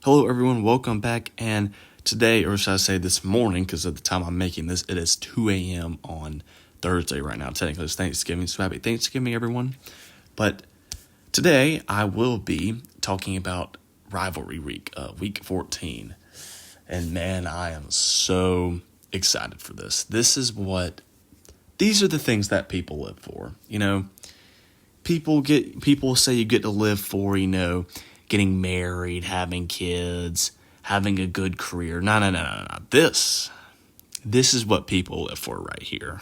Hello everyone, welcome back, and today, or should I say this morning, because at the time I'm making this, it is 2 a.m. on Thursday right now. Technically it's Thanksgiving, so happy Thanksgiving everyone. But today I will be talking about Rivalry Week, Week 14. And man, I am so excited for this. These are the things that people live for, People say you get to live for, getting married, having kids, having a good career. No. This is what people live for right here.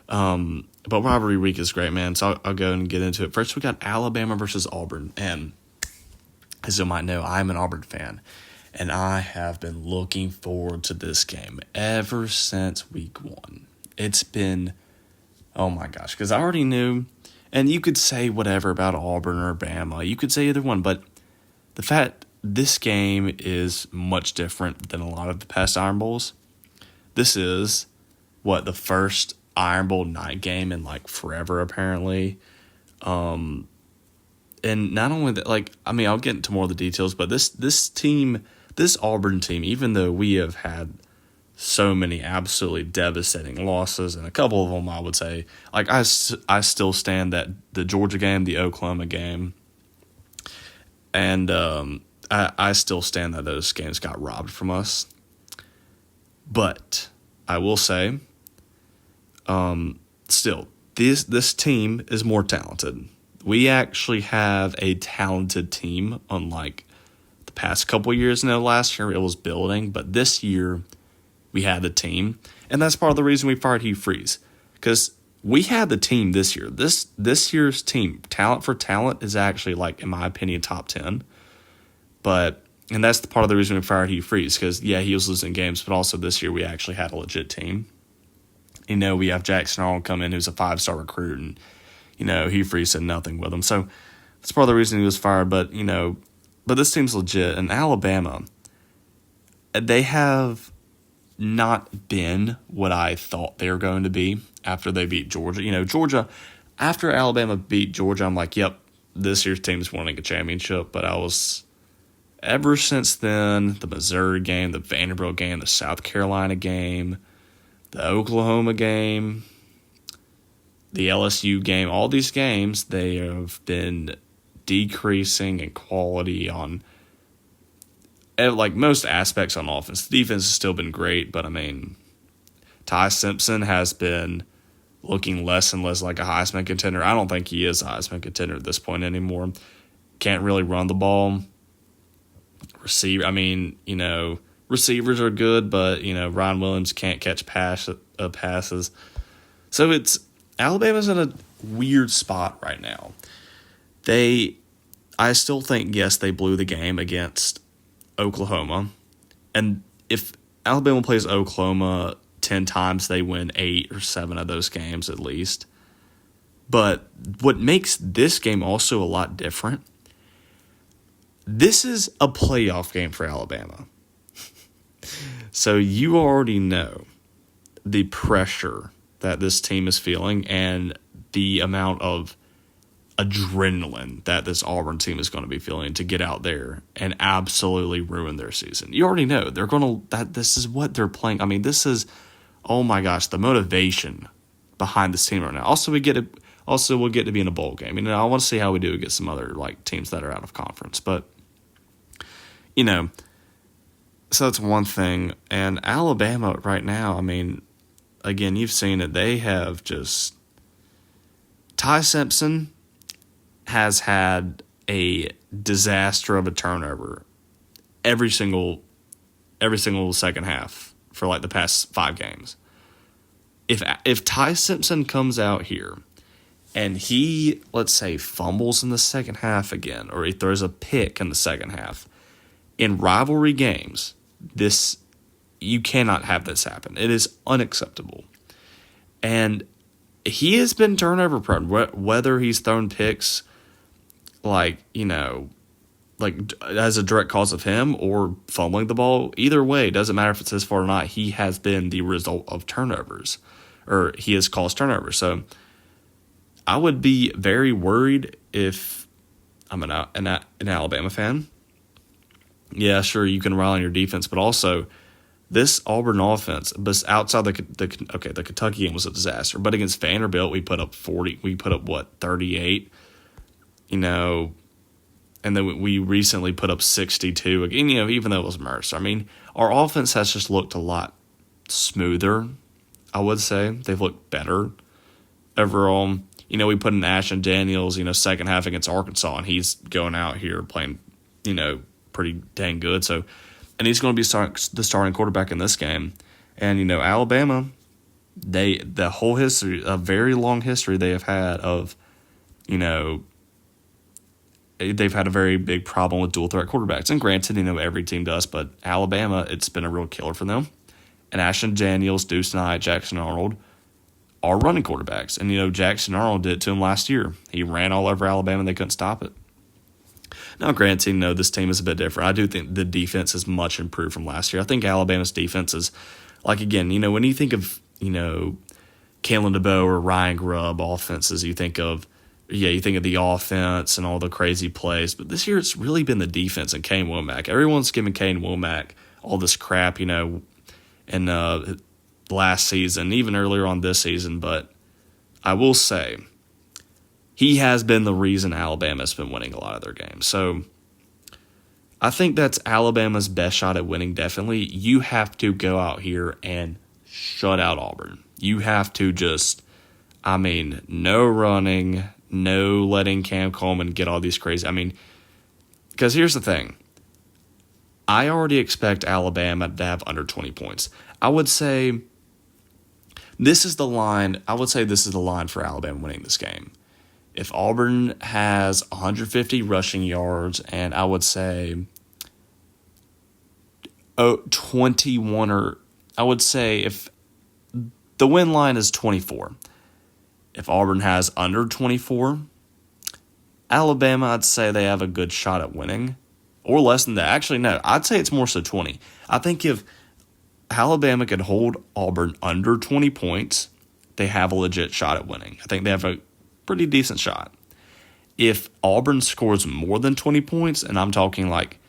But Rivalry Week is great, man. So I'll go and get into it. First, we got Alabama versus Auburn. And as you might know, I'm an Auburn fan. And I have been looking forward to this game ever since week 1. It's been, oh my gosh, because I already knew. And you could say whatever about Auburn or Bama. You could say either one. But the fact this game is much different than a lot of the past Iron Bowls. This is, the first Iron Bowl night game in, forever, apparently. And not only that, I'll get into more of the details, but this Auburn team, even though we have had so many absolutely devastating losses, and a couple of them I would say, I still stand that the Georgia game, the Oklahoma game, and I still stand that those games got robbed from us. But I will say, still, this team is more talented. We actually have a talented team, unlike the past couple years. Last year it was building, but this year we had the team, and that's part of the reason we fired Hugh Freeze, because we had the team this year. This year's team, talent for talent, is actually, in my opinion, top 10. And that's the part of the reason we fired Hugh Freeze, because, he was losing games, but also this year we actually had a legit team. We have Jackson Arnold come in, who's a 5-star recruit, and, Hugh Freeze said nothing with him. So that's part of the reason he was fired, but this team's legit. And Alabama, they have not been what I thought they were going to be after they beat Georgia. Georgia, after Alabama beat Georgia, I'm like, yep, this year's team's winning a championship. But ever since then, the Missouri game, the Vanderbilt game, the South Carolina game, the Oklahoma game, the LSU game, all these games, they have been decreasing in quality on most aspects on offense. The defense has still been great, but Ty Simpson has been looking less and less like a Heisman contender. I don't think he is a Heisman contender at this point anymore. Can't really run the ball. Receivers are good, but Ryan Williams can't catch passes. So Alabama's in a weird spot right now. I still think, yes, they blew the game against Oklahoma, and if Alabama plays Oklahoma 10 times, they win 8 or 7 of those games at least. But what makes this game also a lot different, this is a playoff game for Alabama. So you already know the pressure that this team is feeling and the amount of adrenaline that this Auburn team is going to be feeling to get out there and absolutely ruin their season. You already know they're going to, this is what they're playing. This is, oh my gosh, the motivation behind this team right now. Also, we'll get to be in a bowl game. I want to see how we do against some other teams that are out of conference. But so that's one thing. And Alabama right now, again, you've seen it. They have just, Ty Simpson has had a disaster of a turnover every single second half for the past 5 games. If Ty Simpson comes out here and he, let's say, fumbles in the second half again, or he throws a pick in the second half, in rivalry games, you cannot have this happen. It is unacceptable. And he has been turnover prone, whether he's thrown picks as a direct cause of him or fumbling the ball. Either way, it doesn't matter if it's his fault or not. He has been the result of turnovers, or he has caused turnovers. So I would be very worried if I'm an Alabama fan, yeah, sure, you can rely on your defense, but also this Auburn offense, but outside the Kentucky game was a disaster, but against Vanderbilt we put up 40, we put up what 38, you know, and then we recently put up 62 again, you know, even though it was Mercer. I mean, our offense has just looked a lot smoother. I would say they've looked better overall. You know, we put in Ashton Daniels, you know, second half against Arkansas, and he's going out here playing, you know, pretty dang good. So, and he's going to be the starting quarterback in this game. And, you know, Alabama, the whole history, a very long history they have had of, you know, they've had a very big problem with dual threat quarterbacks. And granted, you know, every team does, but Alabama, it's been a real killer for them. And Ashton Daniels, Deuce Knight, Jackson Arnold are running quarterbacks. And, you know, Jackson Arnold did it to him last year. He ran all over Alabama and they couldn't stop it. Now, granted, you know, this team is a bit different. I do think the defense is much improved from last year. I think Alabama's defense is, like, again, you know, when you think of, you know, Kalen DeBoer or Ryan Grubb offenses, you think of the offense and all the crazy plays. But this year it's really been the defense and Kane Womack. Everyone's giving Kane Womack all this crap, you know, in last season, even earlier on this season. But I will say he has been the reason Alabama's been winning a lot of their games. So I think that's Alabama's best shot at winning, definitely. You have to go out here and shut out Auburn. You have to just, I mean, no running, no letting Cam Coleman get all these crazy. I mean, because here's the thing. I already expect Alabama to have under 20 points. I would say this is the line. I would say this is the line for Alabama winning this game. If Auburn has 150 rushing yards, and I would say 21, or I would say if the win line is 24. If Auburn has under 24, Alabama, I'd say they have a good shot at winning. Or less than that. Actually, no. I'd say it's more so 20. I think if Alabama could hold Auburn under 20 points, they have a legit shot at winning. I think they have a pretty decent shot. If Auburn scores more than 20 points, and I'm talking like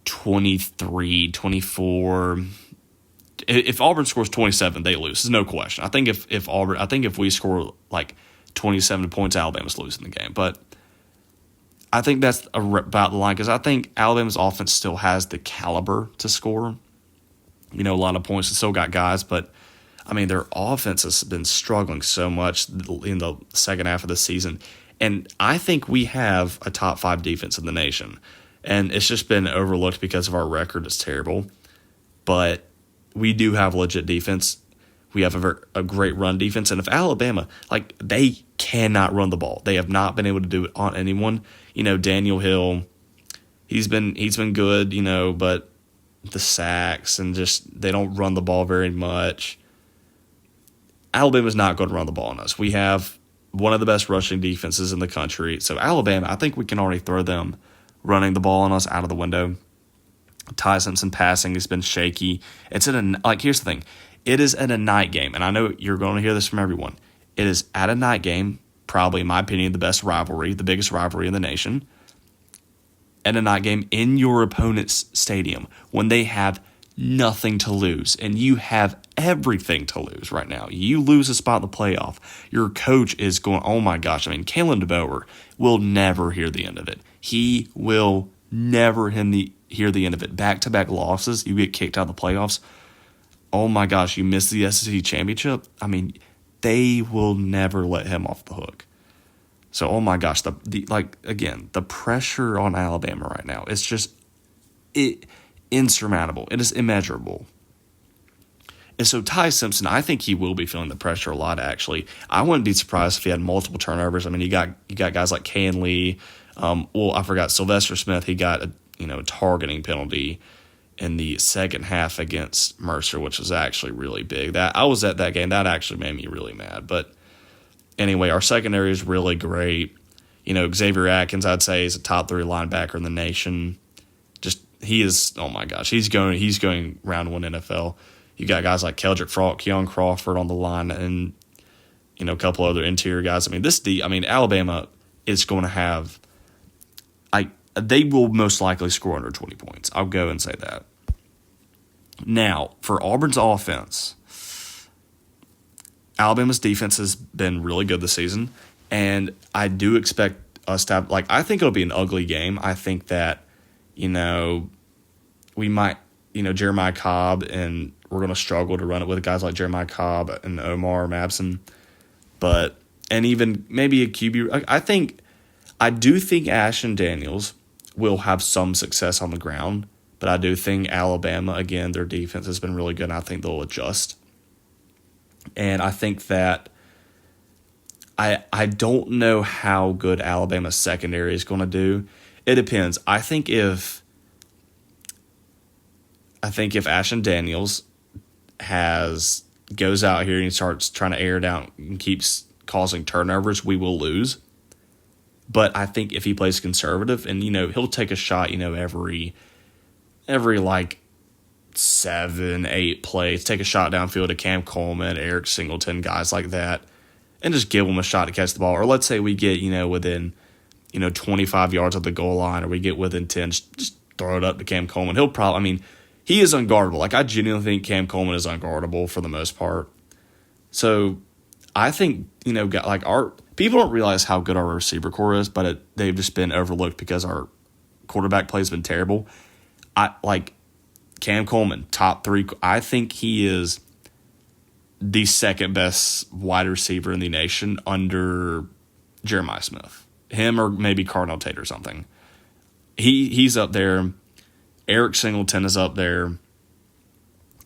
23, 24, if Auburn scores 27, they lose. There's no question. I think if we score like 27 points, Alabama's losing the game. But I think that's about the line because I think Alabama's offense still has the caliber to score, you know, a lot of points. They still got guys, but I mean, their offense has been struggling so much in the second half of the season. And I think we have a top 5 defense in the nation. And it's just been overlooked because of our record. It's terrible. But we do have legit defense. We have a great run defense. And if Alabama, like, they cannot run the ball. They have not been able to do it on anyone. You know, Daniel Hill, he's been good, you know, but the sacks and just they don't run the ball very much. Alabama's not going to run the ball on us. We have one of the best rushing defenses in the country. So Alabama, I think we can already throw them running the ball on us out of the window. Ty Simpson passing has been shaky. It's here's the thing. It is at a night game, and I know you're going to hear this from everyone. It is at a night game, probably, in my opinion, the best rivalry, the biggest rivalry in the nation. At a night game in your opponent's stadium when they have nothing to lose, and you have everything to lose right now. You lose a spot in the playoff. Your coach is going, oh my gosh. I mean, Kalen DeBoer will never hear the end of it. He will never hear the end of it. Back-to-back losses, you get kicked out of the playoffs. Oh my gosh, you missed the SEC championship. I mean, they will never let him off the hook. So, oh my gosh, the pressure on Alabama right now, it's just insurmountable. It is immeasurable. And so Ty Simpson, I think he will be feeling the pressure a lot, actually. I wouldn't be surprised if he had multiple turnovers. I mean, you got guys like Can Lee. I forgot Sylvester Smith. He got a targeting penalty in the second half against Mercer, which was actually really big. That I was at that game. That actually made me really mad. But anyway, our secondary is really great. You know, Xavier Atkins, I'd say, is a top 3 linebacker in the nation. He is, oh my gosh, he's going round 1 NFL. You got guys like Keldrick Faulk, Keon Crawford on the line, and, you know, a couple other interior guys. I mean, Alabama is going to have, they will most likely score under 20 points. I'll go and say that. Now, for Auburn's offense, Alabama's defense has been really good this season, and I do expect us to have, I think it'll be an ugly game. I think that, we might, Jeremiah Cobb, and we're going to struggle to run it with guys like Jeremiah Cobb and Omar Mabson, and even maybe a QB. I do think Ashton Daniels will have some success on the ground, but I do think Alabama, again, their defense has been really good, and I think they'll adjust. And I think that I don't know how good Alabama's secondary is going to do. It depends. I think if Ashton Daniels goes out here and he starts trying to air it out and keeps causing turnovers, we will lose. But I think if he plays conservative and, he'll take a shot, every 7-8 plays, take a shot downfield to Cam Coleman, Eric Singleton, guys like that, and just give them a shot to catch the ball. Or let's say we get, within, 25 yards of the goal line, or we get within 10, just throw it up to Cam Coleman. He'll probably, he is unguardable. I genuinely think Cam Coleman is unguardable for the most part. So I think, our people don't realize how good our receiver core is, but they've just been overlooked because our quarterback play has been terrible. Cam Coleman, top 3. I think he is the second best wide receiver in the nation under Jeremiah Smith. Him or maybe Cardinal Tate or something. He's up there. Eric Singleton is up there.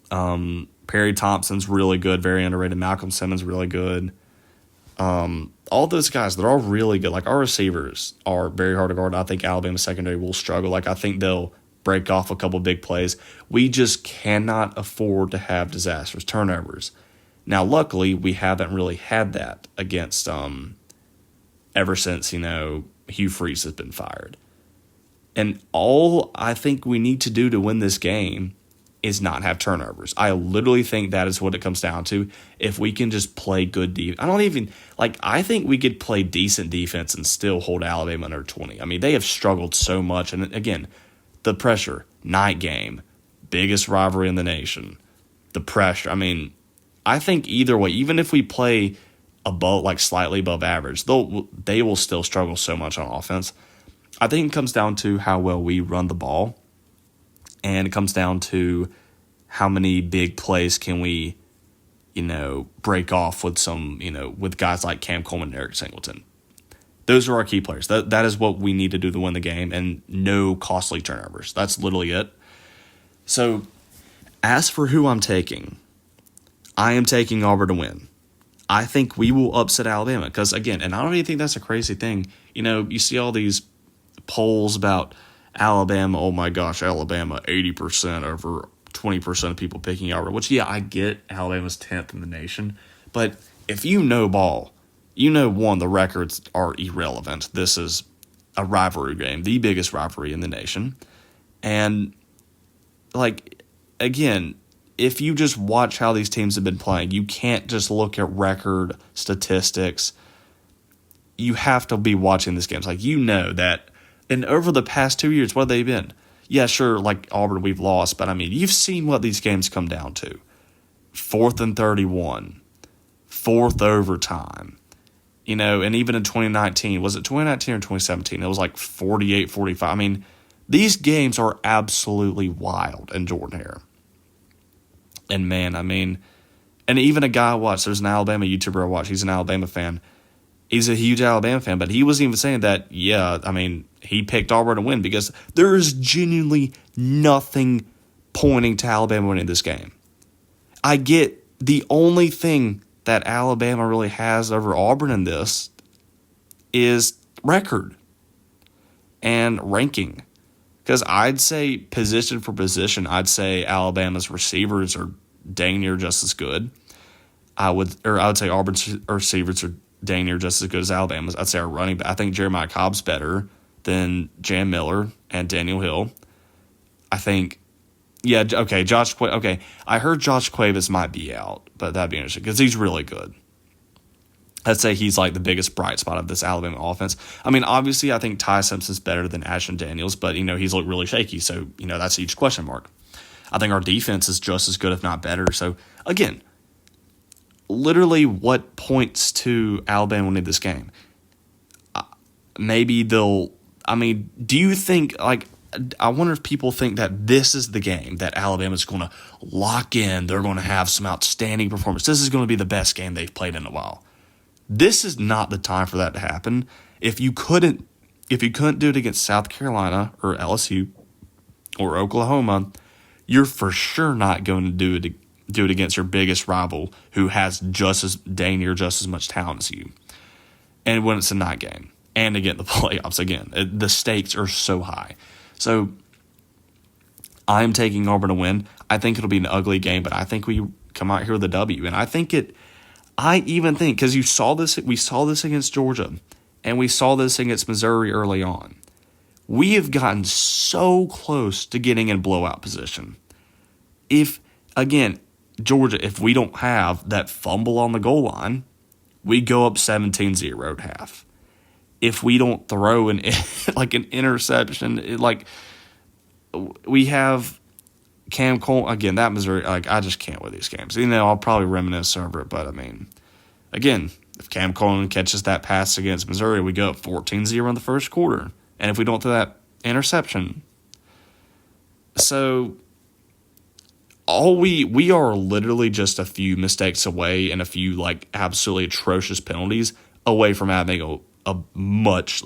Perry Thompson's really good, very underrated. Malcolm Simmons really good. All those guys, they're all really good. Our receivers are very hard to guard. I think Alabama secondary will struggle. I think they'll break off a couple big plays. We just cannot afford to have disastrous turnovers. Now, luckily, we haven't really had that against ever since, Hugh Freeze has been fired. And all I think we need to do to win this game is not have turnovers. I literally think that is what it comes down to. If we can just play good defense. I think we could play decent defense and still hold Alabama under 20. They have struggled so much. And again, the pressure, night game, biggest rivalry in the nation, the pressure. I think either way, even if we play slightly above average, they will still struggle so much on offense. I think it comes down to how well we run the ball, and it comes down to how many big plays can we, break off with with guys like Cam Coleman and Eric Singleton. Those are our key players. That is what we need to do to win the game, and no costly turnovers. That's literally it. So, as for who I'm taking, I am taking Auburn to win. I think we will upset Alabama because, again, and I don't even think that's a crazy thing. You see all these polls about Alabama. Oh, my gosh, Alabama, 80% over 20% of people picking Auburn, which, yeah, I get Alabama's 10th in the nation. But if you know ball, the records are irrelevant. This is a rivalry game, the biggest rivalry in the nation. And, again, if you just watch how these teams have been playing, you can't just look at record statistics. You have to be watching these games. That, and over the past 2 years, what have they been? Yeah, sure, Auburn, we've lost, but, you've seen what these games come down to. 4th and 31, 4th overtime. And even in 2019, was it 2019 or 2017? It was 48-45. These games are absolutely wild in Jordan-Hare. And man, and even a guy I watched, there's an Alabama YouTuber I watch, he's an Alabama fan. He's a huge Alabama fan, but he was even saying that, he picked Auburn to win because there is genuinely nothing pointing to Alabama winning this game. I get the only thing that Alabama really has over Auburn in this is record and ranking. Because I'd say position for position, I'd say Alabama's receivers are dang near just as good. I would say Auburn's receivers are dang near just as good as Alabama's. I'd say our running back, I think Jeremiah Cobb's better than Jam Miller and Daniel Hill. I think, I heard Josh Cuevas might be out, but that'd be interesting because he's really good. I'd say he's like the biggest bright spot of this Alabama offense. I mean, obviously, I think Ty Simpson's better than Ashton Daniels, but, he's looked really shaky. So, that's a huge question mark. I think our defense is just as good, if not better. So, again, literally what points to Alabama winning this game? Maybe do you think, I wonder if people think that this is the game that Alabama's going to lock in. They're going to have some outstanding performance. This is going to be the best game they've played in a while. This is not the time for that to happen. If you couldn't do it against South Carolina or LSU or Oklahoma, you're for sure not going to do it against your biggest rival who has just as much talent as you. And when it's a night game and again the playoffs, again, the stakes are so high. So I'm taking Auburn to win. I think it'll be an ugly game, but I think we come out here with a W. And I even think, because we saw this against Georgia, and we saw this against Missouri early on. We have gotten so close to getting in blowout position. Georgia, if we don't have that fumble on the goal line, we go up 17-0 at half. If we don't throw an interception, we have Cam Cole, again, that Missouri, I just can't with these games. I'll probably reminisce over it, but, again, if Cam Coleman catches that pass against Missouri, we go up 14-0 in the first quarter. And if we don't throw that interception. So, we are literally just a few mistakes away and a few, absolutely atrocious penalties away from having a much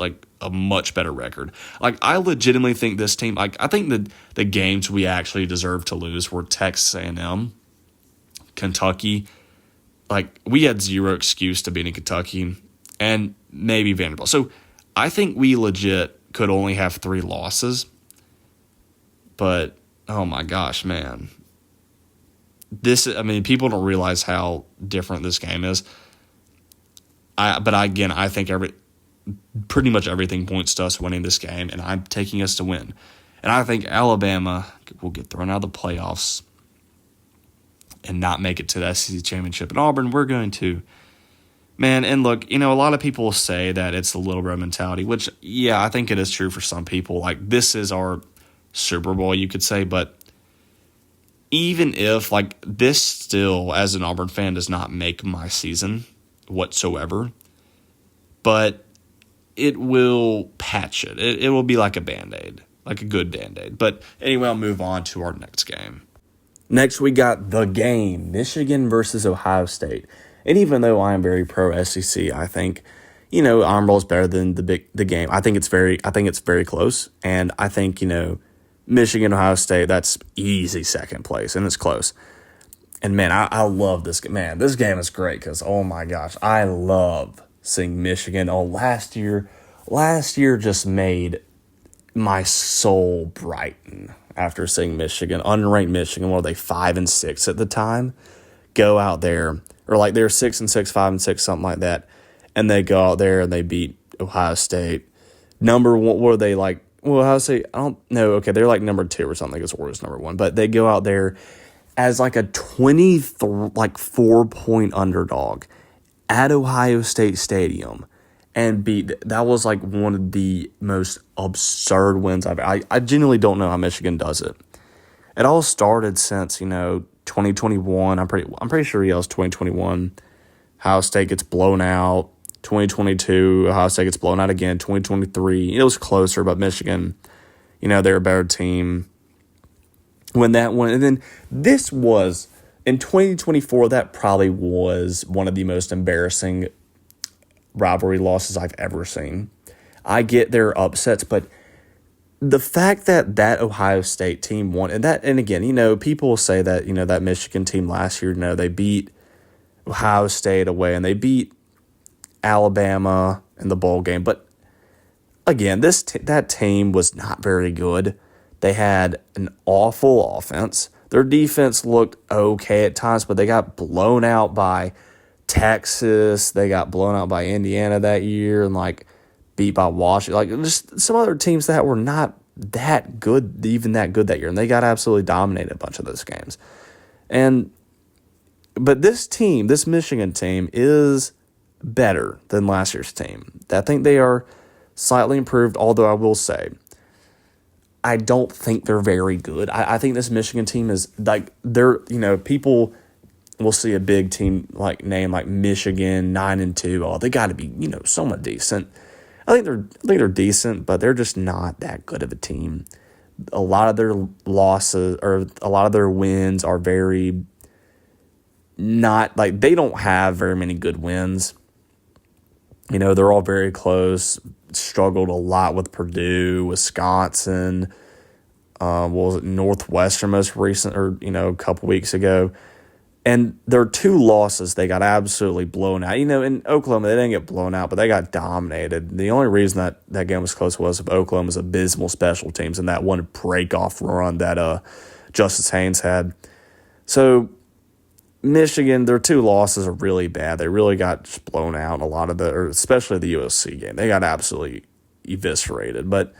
better record. I legitimately think this team, I think the games we actually deserve to lose were Texas A&M, Kentucky. We had zero excuse to beating Kentucky, and maybe Vanderbilt. So I think we legit could only have 3 losses. But, oh my gosh, man. People don't realize how different this game is. I think pretty much everything points to us winning this game, and I'm taking us to win. And I think Alabama will get thrown out of the playoffs and not make it to the SEC championship. And Auburn, we're going to. Man, and look, a lot of people say that it's the Little Bro mentality, which, yeah, I think it is true for some people. This is our Super Bowl, you could say. But even if, this still, as an Auburn fan, does not make my season whatsoever, but it will patch it. It will be like a Band-Aid, like a good Band-Aid. But anyway, I'll move on to our next game. Next, we got the game, Michigan versus Ohio State. And even though I am very pro SEC, I think, Iron Bowl is better than the game. I think it's very close. And I think, Michigan, Ohio State, that's easy second place, and it's close. And, man, I love this. Man, this game is great because, oh, my gosh, I love seeing Michigan. Oh, last year just made my soul brighten after seeing Michigan, unranked Michigan. What were they, 5-6 at the time? Go out there, or they're 6-6, 5-6, something like that, and they go out there and they beat Ohio State. Number one, what are they like? Well, Ohio State, I don't know. Okay, they're number 2 or something. I guess Oregon's number 1, but they go out there as a 4-point underdog at Ohio State Stadium and beat. That was one of the most absurd wins I genuinely don't know how Michigan does it. It all started since 2021. I'm pretty sure it was 2021. Ohio State gets blown out. 2022, Ohio State gets blown out again. 2023, it was closer, but Michigan, they're a better team. When that one, and then this was in 2024, that probably was one of the most embarrassing rivalry losses I've ever seen. I get their upsets, but the fact that Ohio State team won, and again, people say that, that Michigan team last year, they beat Ohio State away and they beat Alabama in the bowl game. But again, that team was not very good. They had an awful offense. Their defense looked okay at times, but they got blown out by Texas. They got blown out by Indiana that year and beat by Washington. Just some other teams that were not that good, even that good that year. And they got absolutely dominated a bunch of those games. But this Michigan team is better than last year's team. I think they are slightly improved, although I will say, I don't think they're very good. I think this Michigan team is like, people will see a big team name like Michigan 9-2. Oh, they got to be, somewhat decent. I think they're decent, but they're just not that good of a team. A lot of their losses or a lot of their wins are very not like, they don't have very many good wins. They're all very close. Struggled a lot with Purdue, Wisconsin. What was it, Northwestern most recent, or a couple weeks ago. And their two losses, they got absolutely blown out. In Oklahoma, they didn't get blown out, but they got dominated. The only reason that game was close was if Oklahoma's abysmal special teams and that one break-off run that Justice Haynes had. So Michigan, their two losses are really bad. They really got just blown out in a lot of especially the USC game. They got absolutely eviscerated. But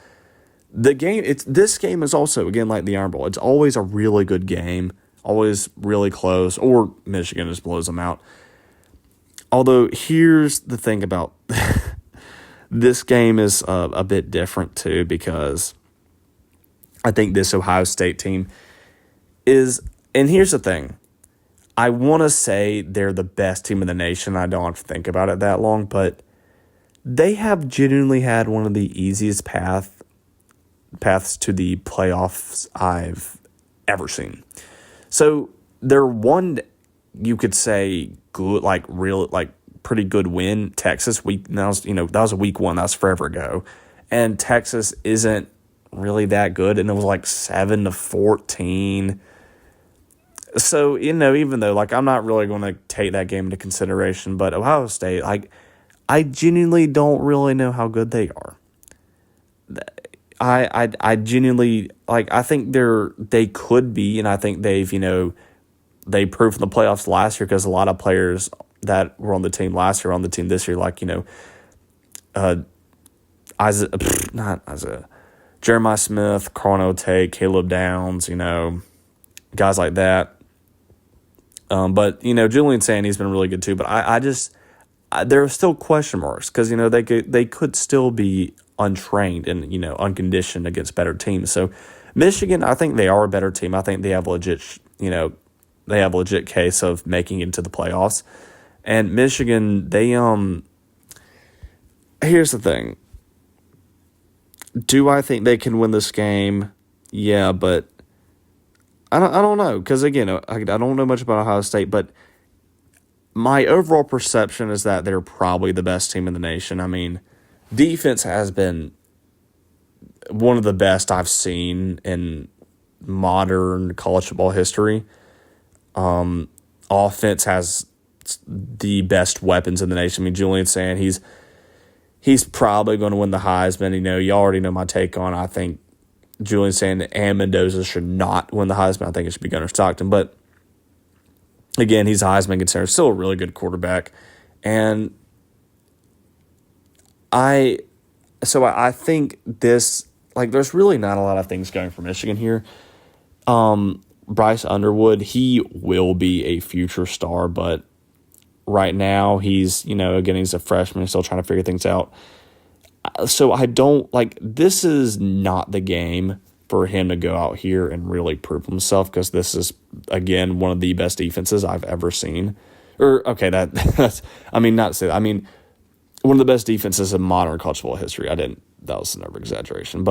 this game is also, again, like the Iron Bowl. It's always a really good game, always really close, or Michigan just blows them out. Although, here's the thing about this game is a bit different, too, because I think this Ohio State team is, and here's the thing, I want to say they're the best team in the nation. I don't have to think about it that long, but they have genuinely had one of the easiest paths to the playoffs I've ever seen. So they're one, you could say, good, pretty good win. Texas that was a week one. That was forever ago, and Texas isn't really that good, and it was 7-14. So, even though, I'm not really going to take that game into consideration, but Ohio State, I genuinely don't really know how good they are. I genuinely, I think they could be, and I think they've, they proved in the playoffs last year because a lot of players that were on the team last year are on the team this year, Jeremiah Smith, Carl Tate, Caleb Downs, guys like that. But Julian Sandy's been really good too. But there are still question marks because they could still be untrained and unconditioned against better teams. So Michigan, I think they are a better team. I think they have legit case of making it into the playoffs. And Michigan, here's the thing. Do I think they can win this game? Yeah, but I don't know, because again, I don't know much about Ohio State, but my overall perception is that they're probably the best team in the nation. I mean, defense has been one of the best I've seen in modern college football history. Offense has the best weapons in the nation. I mean, Julian Sand, he's probably going to win the Heisman. You already know my take on. I think Julian Sand and Mendoza should not win the Heisman. I think it should be Gunnar Stockton. But again, he's a Heisman contender. Still a really good quarterback. And I think this, there's really not a lot of things going for Michigan here. Bryce Underwood, he will be a future star, but right now he's, again, he's a freshman, still trying to figure things out. So I don't, this is not the game for him to go out here and really prove himself, because this is, again, one of the best defenses I've ever seen. Or, okay, that's, one of the best defenses in modern college football history. That was an over-exaggeration.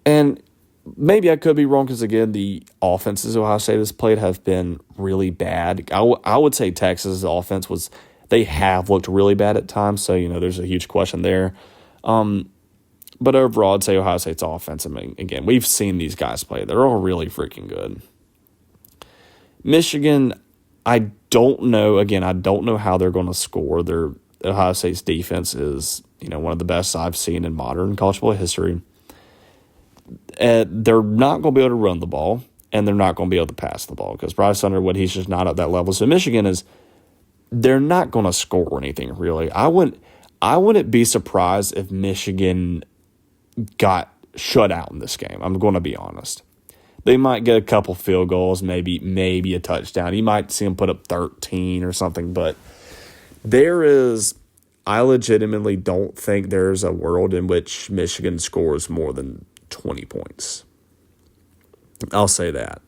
And maybe I could be wrong, because, again, the offenses Ohio State has played have been really bad. I would say Texas' offense they have looked really bad at times, so, there's a huge question there. But overall, I'd say Ohio State's offense, again, we've seen these guys play. They're all really freaking good. Michigan, I don't know. Again, I don't know how they're going to score. Ohio State's defense is, one of the best I've seen in modern college football history. They're not going to be able to run the ball, and they're not going to be able to pass the ball, because Bryce Underwood, he's just not at that level. So Michigan they're not going to score anything, really. I wouldn't be surprised if Michigan got shut out in this game. I'm going to be honest. They might get a couple field goals, maybe a touchdown. You might see them put up 13 or something, but I legitimately don't think there's a world in which Michigan scores more than 20 points. I'll say that.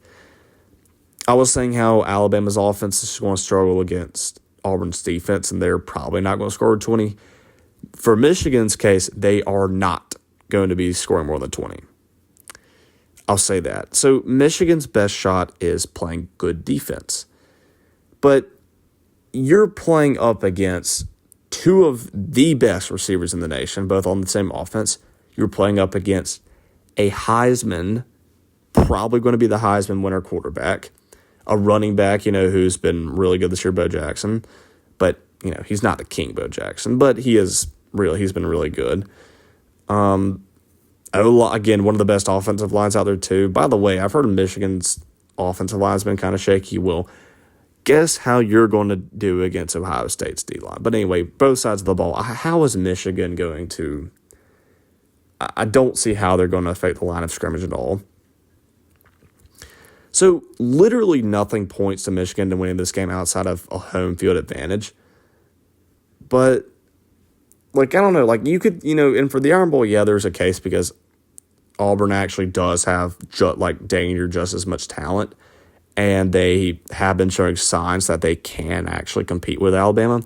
I was saying how Alabama's offense is going to struggle against Auburn's defense, and they're probably not going to score 20. For Michigan's case, they are not going to be scoring more than 20. I'll say that. So Michigan's best shot is playing good defense. But you're playing up against two of the best receivers in the nation, both on the same offense. You're playing up against a Heisman, probably going to be the Heisman winner quarterback, a running back, who's been really good this year, Bo Jackson. But, he's not the king, Bo Jackson, but he's been really good. Again, one of the best offensive lines out there, too. By the way, I've heard Michigan's offensive line's been kind of shaky. Well, guess how you're going to do against Ohio State's D-line. But anyway, both sides of the ball. How is Michigan going to... I don't see how they're going to affect the line of scrimmage at all. So, literally nothing points to Michigan to winning this game outside of a home field advantage. But, I don't know. You could, and for the Iron Bowl, yeah, there's a case because Auburn actually does have, dang near just as much talent. And they have been showing signs that they can actually compete with Alabama.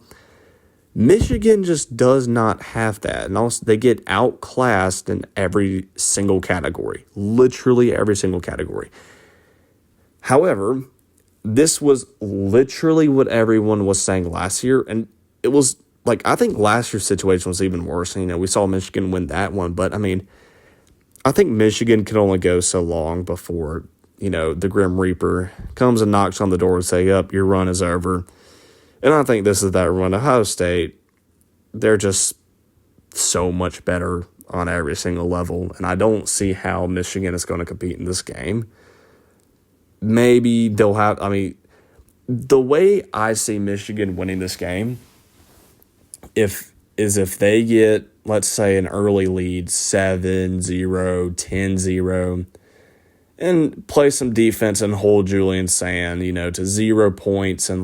Michigan just does not have that. And also, they get outclassed in every single category. Literally every single category. However, this was literally what everyone was saying last year. And it was, I think last year's situation was even worse. We saw Michigan win that one. But, I think Michigan can only go so long before, the Grim Reaper comes and knocks on the door and say, "Up, your run is over." And I think this is that run. Ohio State, they're just so much better on every single level. And I don't see how Michigan is going to compete in this game. Maybe they'll have, the way I see Michigan winning this game, if they get, let's say, an early lead, 7-0, 10-0, and play some defense and hold Julian Sand, to 0 points and,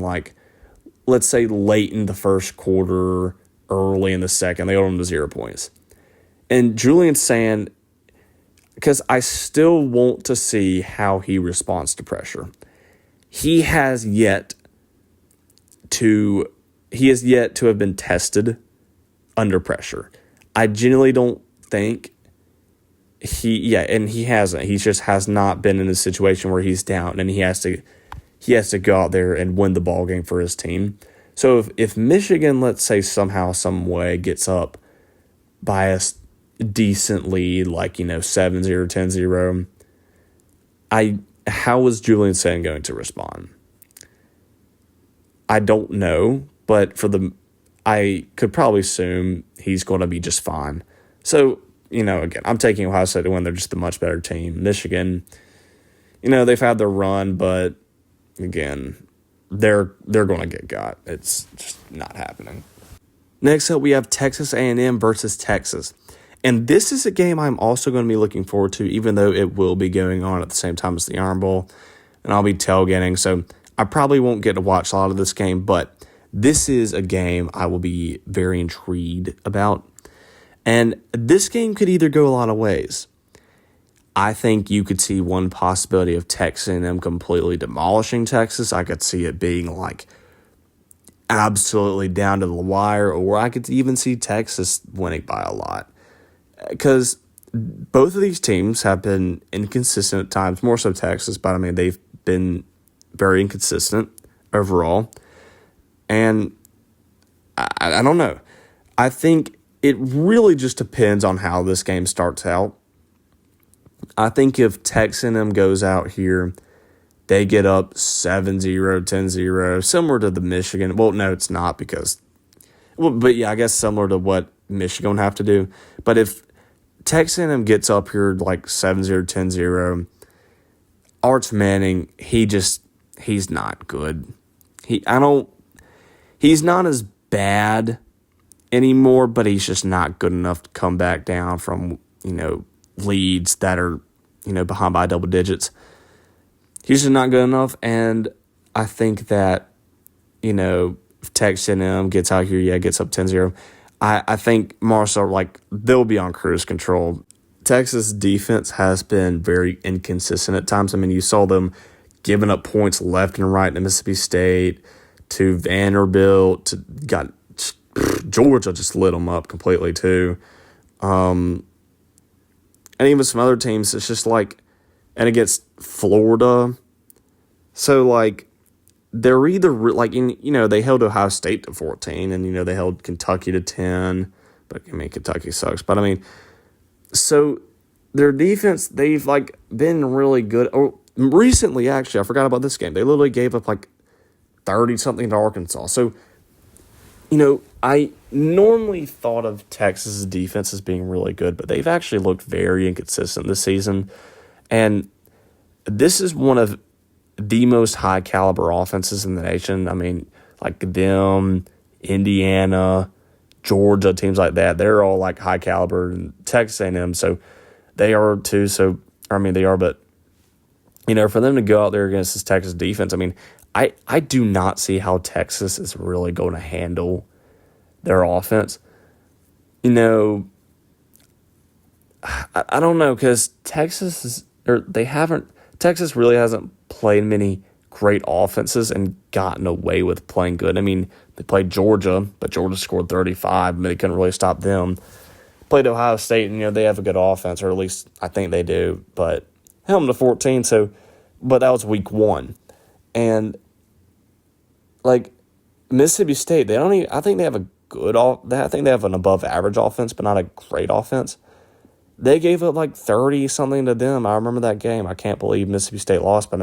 let's say late in the first quarter, early in the second, they hold him to 0 points. And Julian Sand, because I still want to see how he responds to pressure. He has yet to have been tested under pressure. I genuinely don't think he hasn't. He just has not been in a situation where he's down and he has to go out there and win the ball game for his team. So if Michigan, let's say somehow, some way gets up by a decent lead, 7-0, 10-0, how is Julian Sand going to respond? I don't know, but I could probably assume he's going to be just fine. So, again, I'm taking Ohio State to win. They're just a much better team. Michigan, they've had their run, but again, they're going to get got. It's just not happening. Next up, we have Texas A&M versus Texas. And this is a game I'm also going to be looking forward to, even though it will be going on at the same time as the Iron Bowl. And I'll be tailgating, so I probably won't get to watch a lot of this game, but this is a game I will be very intrigued about. And this game could either go a lot of ways. I think you could see one possibility of Texas A&M completely demolishing Texas. I could see it being absolutely down to the wire, or I could even see Texas winning by a lot. Because both of these teams have been inconsistent at times, more so Texas, but they've been very inconsistent overall. And I don't know. I think it really just depends on how this game starts out. I think if Texas A&M goes out here, they get up 7-0, 10-0, similar to the Michigan. Well, no, it's not but yeah, I guess similar to what Michigan would have to do. But if Texas A&M gets up here 7-0, 10-0, Arch Manning, he's not good. He's not as bad anymore, but he's just not good enough to come back down from, leads that are, behind by double digits. He's just not good enough, and I think that, Texas A&M gets out here, gets up 10-0. I think Marcel, they'll be on cruise control. Texas defense has been very inconsistent at times. I mean, you saw them giving up points left and right to Mississippi State, to Vanderbilt, Georgia just lit them up completely too. And even some other teams, it's just and against Florida. So, they're either, they held Ohio State to 14, and, they held Kentucky to 10. But, Kentucky sucks. But, so their defense, they've, been really good. Oh, recently, actually, I forgot about this game. They literally gave up, 30-something to Arkansas. So, I normally thought of Texas' defense as being really good, but they've actually looked very inconsistent this season. And this is one of the most high-caliber offenses in the nation. I mean, them, Indiana, Georgia, teams like that, they're all, high-caliber. And Texas A&M, so they are too. So, they are, but, for them to go out there against this Texas defense, I do not see how Texas is really going to handle their offense. I don't know, because Texas really hasn't played many great offenses and gotten away with playing good. They played Georgia, but Georgia scored 35, and they couldn't really stop them. Played Ohio State, and they have a good offense, or at least I think they do, but held them to 14. But that was week 1, and Mississippi State, I think they have I think they have an above average offense, but not a great offense. They gave up 30-something to them. I remember that game. I can't believe Mississippi State lost, but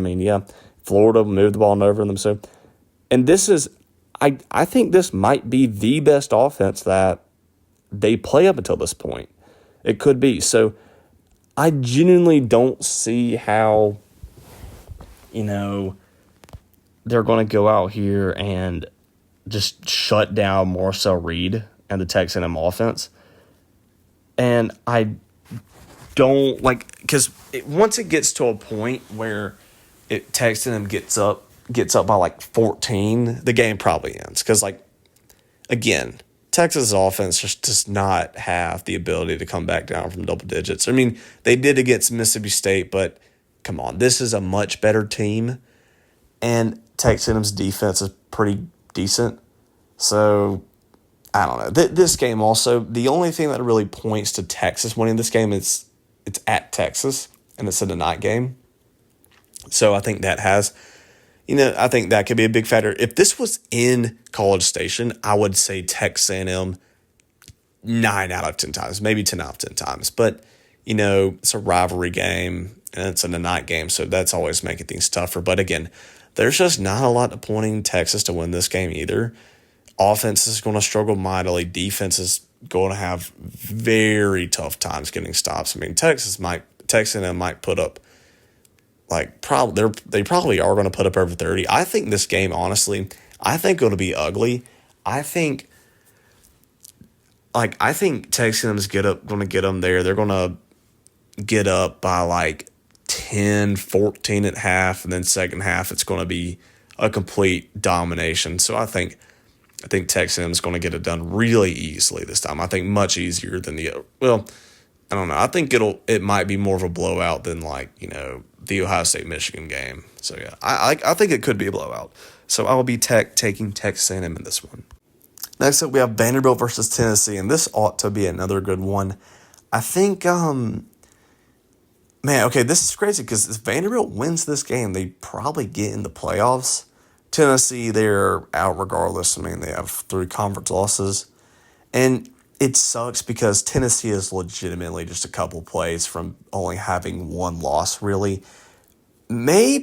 Florida moved the ball over them. So, and this is, I think this might be the best offense that they play up until this point. It could be. So, I genuinely don't see how, they're going to go out here and just shut down Marcel Reed and the Texas A&M offense. And I don't because once it gets to a point where Texas A&M gets up by 14, the game probably ends. Because again, Texas' offense just does not have the ability to come back down from double digits. They did against Mississippi State, but come on, this is a much better team, and Texas A&M's defense is pretty decent. So, I don't know. This game also, the only thing that really points to Texas winning this game is it's at Texas, and it's a night game. So, I think that has, I think that could be a big factor. If this was in College Station, I would say Texas A&M 9 out of 10 times, maybe 10 out of 10 times. But, it's a rivalry game, and it's a night game, so that's always making things tougher. But, again, there's just not a lot pointing Texas to win this game either. Offense is going to struggle mightily. Defense is going to have very tough times getting stops. Texas A&M might put up they probably are going to put up over 30. I think this game, honestly, it'll be ugly. I think Texas A&M is going to get them there. They're going to get up by 10, 14 at half, and then second half it's going to be a complete domination. So I think Texas A&M is going to get it done really easily this time. I think much easier than I don't know. I think it might be more of a blowout than the Ohio State-Michigan game. So yeah, I think it could be a blowout. So I will be taking Texas A&M in this one. Next up, we have Vanderbilt versus Tennessee, and this ought to be another good one. I think, this is crazy because if Vanderbilt wins this game, they probably get in the playoffs. Tennessee, they're out regardless. They have 3 conference losses. And it sucks because Tennessee is legitimately just a couple plays from only having 1 loss, really. They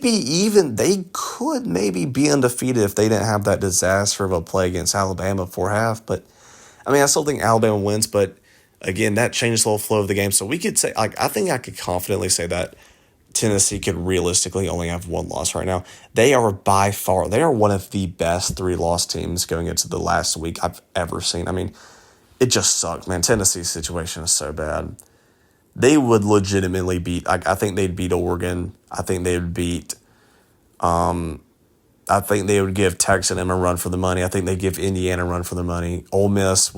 could maybe be undefeated if they didn't have that disaster of a play against Alabama before half. But, I still think Alabama wins, but again, that changed the whole flow of the game. So we could say, I think I could confidently say that Tennessee could realistically only have 1 loss right now. They are one of the best 3-loss teams going into the last week I've ever seen. It just sucked, man. Tennessee's situation is so bad. They would legitimately beat, I think they'd beat Oregon. I think they would beat, I think they would give Texas A&M a run for the money. I think they give Indiana a run for the money. Ole Miss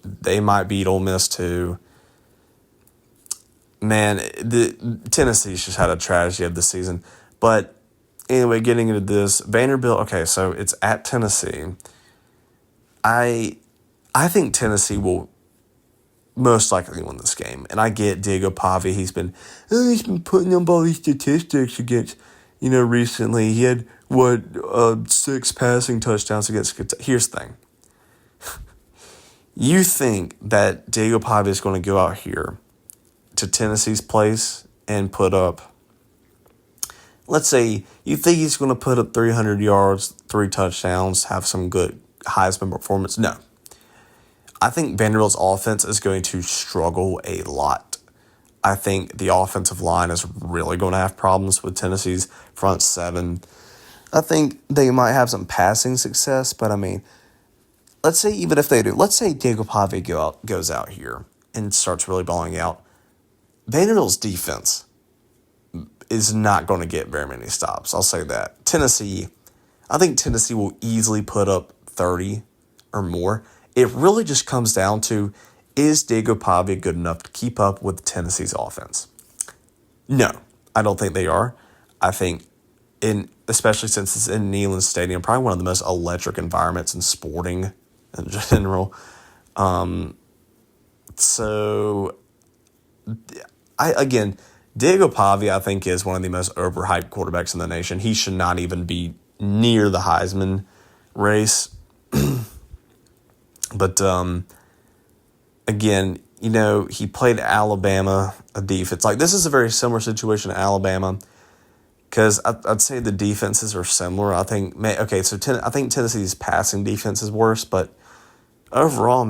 they might beat Ole Miss too. Man, Tennessee's just had a tragedy of the season. But anyway, getting into this, Vanderbilt. Okay, so it's at Tennessee. I think Tennessee will most likely win this game, and I get Diego Pavia. He's been putting up all these statistics against, recently he had 6 passing touchdowns against. Here's the thing. You think that Diego Pavia is going to go out here to Tennessee's place and put up, let's say, you think he's going to put up 300 yards, 3 touchdowns, have some good Heisman performance? No. I think Vanderbilt's offense is going to struggle a lot. I think the offensive line is really going to have problems with Tennessee's front 7. I think they might have some passing success, but let's say even if they do, let's say Diego Pavia goes out here and starts really balling out. Vanderbilt's defense is not going to get very many stops. I'll say that. I think Tennessee will easily put up 30 or more. It really just comes down to, is Diego Pavia good enough to keep up with Tennessee's offense? No, I don't think they are. I think, especially since it's in Neyland Stadium, probably one of the most electric environments in sporting in general. Diego Pavia, I think, is one of the most overhyped quarterbacks in the nation. He should not even be near the Heisman race. But, he played Alabama, a defense. This is a very similar situation to Alabama, because I'd say the defenses are similar. I think, I think Tennessee's passing defense is worse, but overall,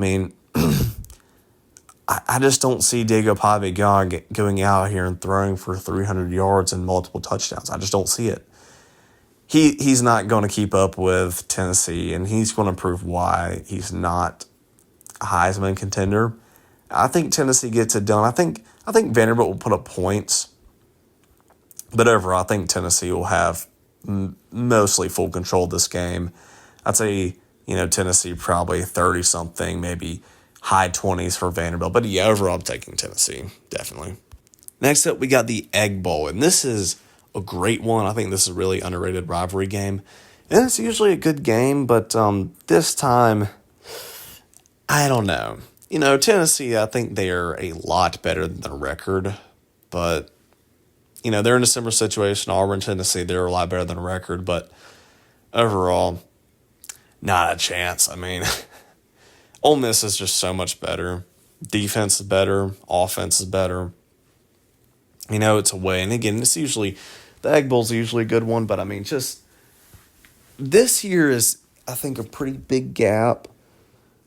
I just don't see Diego Pavia going out here and throwing for 300 yards and multiple touchdowns. I just don't see it. He's not going to keep up with Tennessee, and he's going to prove why he's not a Heisman contender. I think Tennessee gets it done. I think Vanderbilt will put up points, but overall, I think Tennessee will have mostly full control of this game. I'd say, Tennessee probably 30-something, maybe high 20s for Vanderbilt. But yeah, overall, I'm taking Tennessee, definitely. Next up, we got the Egg Bowl, and this is a great one. I think this is a really underrated rivalry game. And it's usually a good game, but this time, I don't know. Tennessee, I think they're a lot better than their record, but, they're in a similar situation. Auburn, Tennessee, they're a lot better than a record, but overall, not a chance. Ole Miss is just so much better. Defense is better. Offense is better. It's away. And again, the Egg Bowl's usually a good one, but just this year is, I think, a pretty big gap.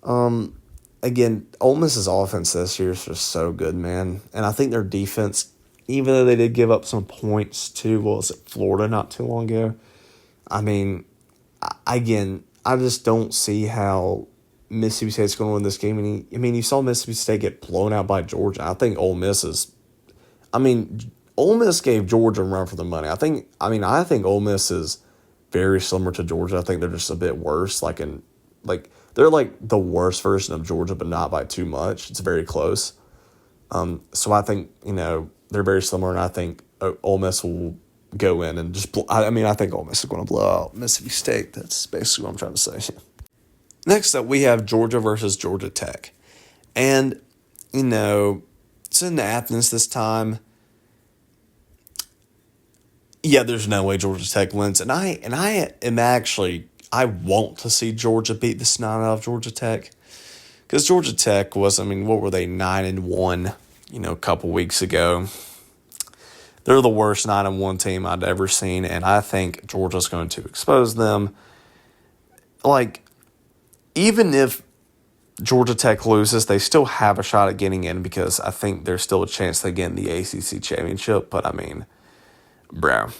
Again, Ole Miss's offense this year is just so good, man. And I think their defense, even though they did give up some points to, Florida not too long ago, I just don't see how Mississippi State's going to win this game. And you saw Mississippi State get blown out by Georgia. I think Ole Miss gave Georgia a run for the money. I think Ole Miss is very similar to Georgia. I think they're just a bit worse. They're like the worst version of Georgia, but not by too much. It's very close. So I think, they're very similar, and I think Ole Miss will go in and just I think Ole Miss is going to blow out Mississippi State. That's basically what I'm trying to say. Next up, we have Georgia versus Georgia Tech. And, it's in Athens this time. Yeah, there's no way Georgia Tech wins. And I want to see Georgia beat the snot out of Georgia Tech. Because Georgia Tech was, what were they, 9-1, a couple weeks ago. They're the worst 9-1 team I'd ever seen, and I think Georgia's going to expose them. Even if Georgia Tech loses, they still have a shot at getting in, because I think there's still a chance they get in the ACC championship. But bro,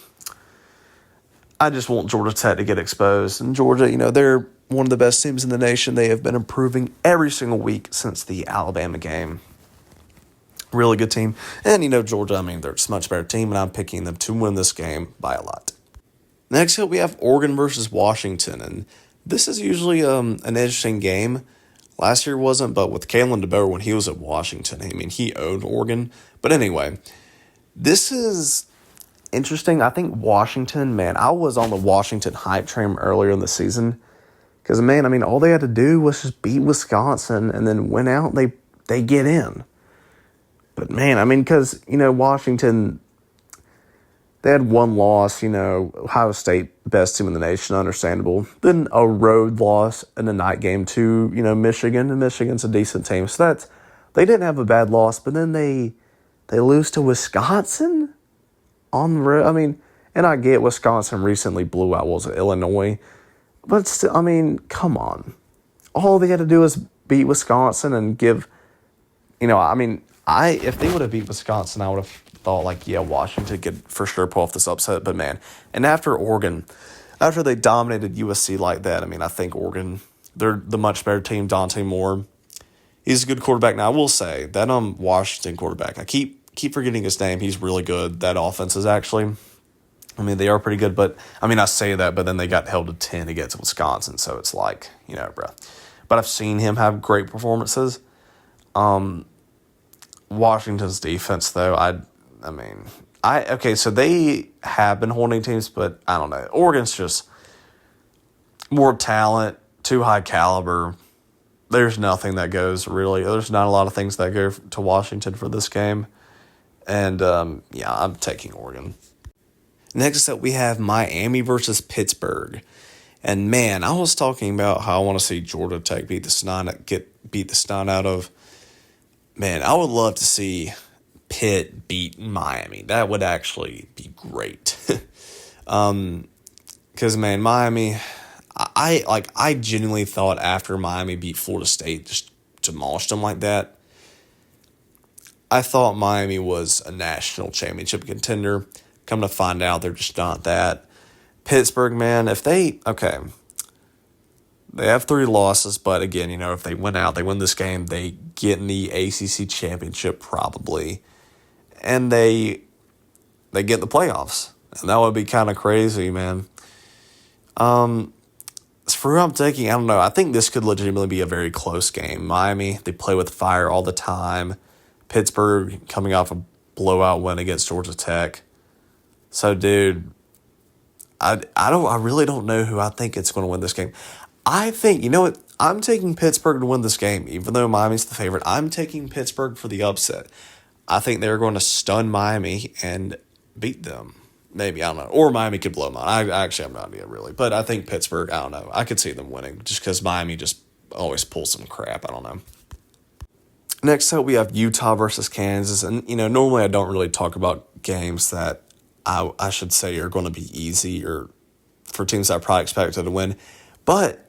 I just want Georgia Tech to get exposed. And Georgia, they're one of the best teams in the nation. They have been improving every single week since the Alabama game. Really good team. And, Georgia, they're just a much better team, and I'm picking them to win this game by a lot. Next up, we have Oregon versus Washington, and this is usually an interesting game. Last year wasn't, but with Kalen DeBoer when he was at Washington, I mean, he owned Oregon. But anyway, this is interesting. I think Washington, man, I was on the Washington hype train earlier in the season because, man, I mean, all they had to do was just beat Wisconsin and then win out, they get in. But, man, I mean, because, Washington, they had one loss, Ohio State, best team in the nation, understandable. Then a road loss in the night game to, Michigan, and Michigan's a decent team. So they didn't have a bad loss, but then they lose to Wisconsin on the road. I mean, and I get Wisconsin recently blew out, Illinois? But still, I mean, come on. All they had to do was beat Wisconsin and give, if they would have beat Wisconsin, I would have thought, Washington could for sure pull off this upset. But, man, and after Oregon, after they dominated USC like that, I mean, I think Oregon, they're the much better team. Dante Moore, he's a good quarterback. Now, I will say, that Washington quarterback, I keep forgetting his name. He's really good. That offense is actually, I mean, they are pretty good. But, I mean, I say that, but then they got held to 10 against Wisconsin. So it's like, bro. But I've seen him have great performances. Washington's defense, though, so they have been holding teams, but I don't know. Oregon's just more talent, too high caliber. There's nothing that goes really. There's not a lot of things that go to Washington for this game. And, I'm taking Oregon. Next up, we have Miami versus Pittsburgh. And, man, I was talking about how I want to see Georgia Tech beat the snot out of. Man, I would love to see Pitt beat Miami. That would actually be great. Because, man, Miami, I genuinely thought after Miami beat Florida State, just demolished them like that, I thought Miami was a national championship contender. Come to find out, they're just not that. Pittsburgh, man, they have 3 losses, but again, if they win this game, they get in the ACC championship probably, and they get in the playoffs, and that would be kind of crazy, man. For who I'm taking, I don't know. I think this could legitimately be a very close game. Miami, they play with fire all the time. Pittsburgh coming off a blowout win against Georgia Tech. So, dude, I really don't know who I think it's going to win this game. I think, you know what? I'm taking Pittsburgh to win this game, even though Miami's the favorite. I'm taking Pittsburgh for the upset. I think they're going to stun Miami and beat them. Maybe, I don't know. Or Miami could blow them out. I actually have no idea, really. But I think Pittsburgh, I don't know. I could see them winning just because Miami just always pulls some crap. I don't know. Next up, we have Utah versus Kansas. And, normally I don't really talk about games that I should say are going to be easy or for teams that I probably expected to win. But,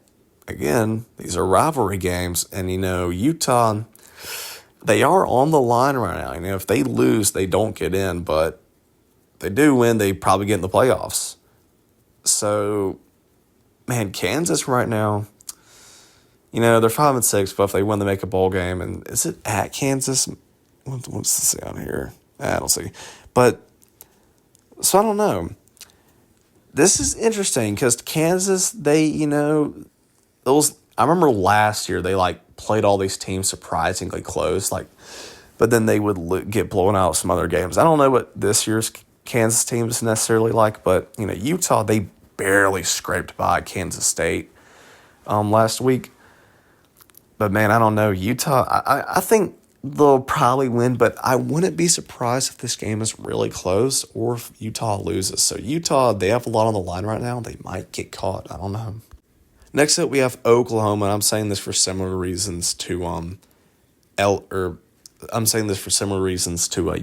again, these are rivalry games. And, Utah, they are on the line right now. If they lose, they don't get in. But if they do win, they probably get in the playoffs. So, man, Kansas right now, they're 5-6, but if they win, they make a bowl game. And is it at Kansas? What's this say on here? I don't see. But, so I don't know. This is interesting because Kansas, they, I remember last year they, played all these teams surprisingly close, but then they would get blown out some other games. I don't know what this year's Kansas team is necessarily like, but, Utah, they barely scraped by Kansas State last week. But, man, I don't know. Utah, I think they'll probably win, but I wouldn't be surprised if this game is really close or if Utah loses. So, Utah, they have a lot on the line right now. They might get caught. I don't know. Next up, we have Oklahoma, and I'm saying this for similar reasons to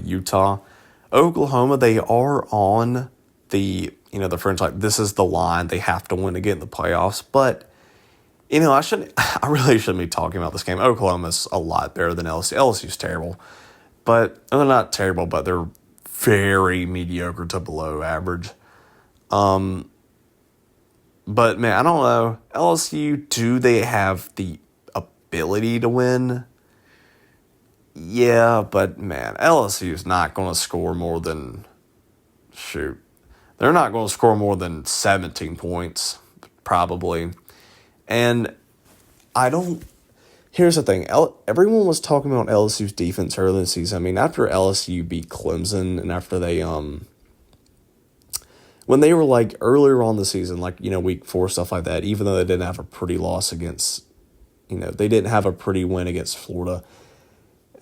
Utah. Oklahoma, they are on the fringe. This is the line. They have to win to get in the playoffs, but I really shouldn't be talking about this game. Oklahoma's a lot better than LSU. LSU's terrible. But they're not terrible, but they're very mediocre to below average. But, man, I don't know. LSU, do they have the ability to win? Yeah, but, man, LSU is not going to score more than, They're not going to score more than 17 points, probably. And I don't. Here's the thing. Everyone was talking about LSU's defense early in the season. I mean, after LSU beat Clemson and after they when they were like earlier on the season, like, week 4, stuff like that, even though they didn't have a pretty loss against, they didn't have a pretty win against Florida,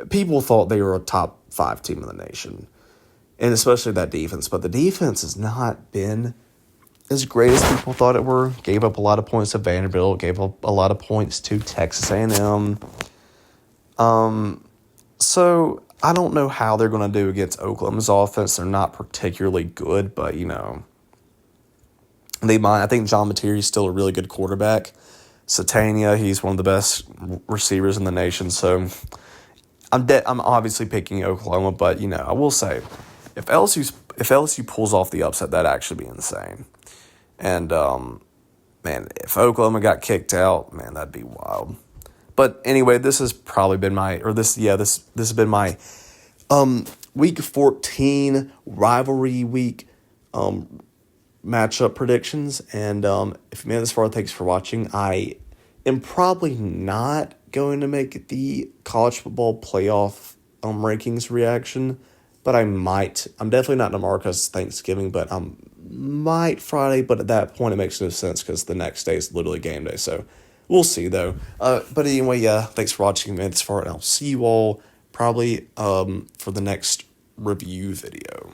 people thought they were a top 5 team in the nation. And especially that defense. But the defense has not been as great as people thought it were. Gave up a lot of points to Vanderbilt. Gave up a lot of points to Texas A&M. So I don't know how they're going to do against Oklahoma's offense. They're not particularly good, but, they might. I think John Materi's is still a really good quarterback. Satania, he's one of the best receivers in the nation. So I'm obviously picking Oklahoma, but, I will say, if LSU pulls off the upset, that'd actually be insane. And, man, if Oklahoma got kicked out, man, that'd be wild. But anyway, this has probably been this has been my week 14 rivalry week matchup predictions. And if you made it this far, thanks for watching. I am probably not going to make the college football playoff rankings reaction, but I might. I'm definitely not tomorrow because Thanksgiving, but might Friday. But at that point, it makes no sense because the next day is literally game day. So we'll see, though. But anyway, yeah, thanks for watching me this far, and I'll see you all probably for the next review video.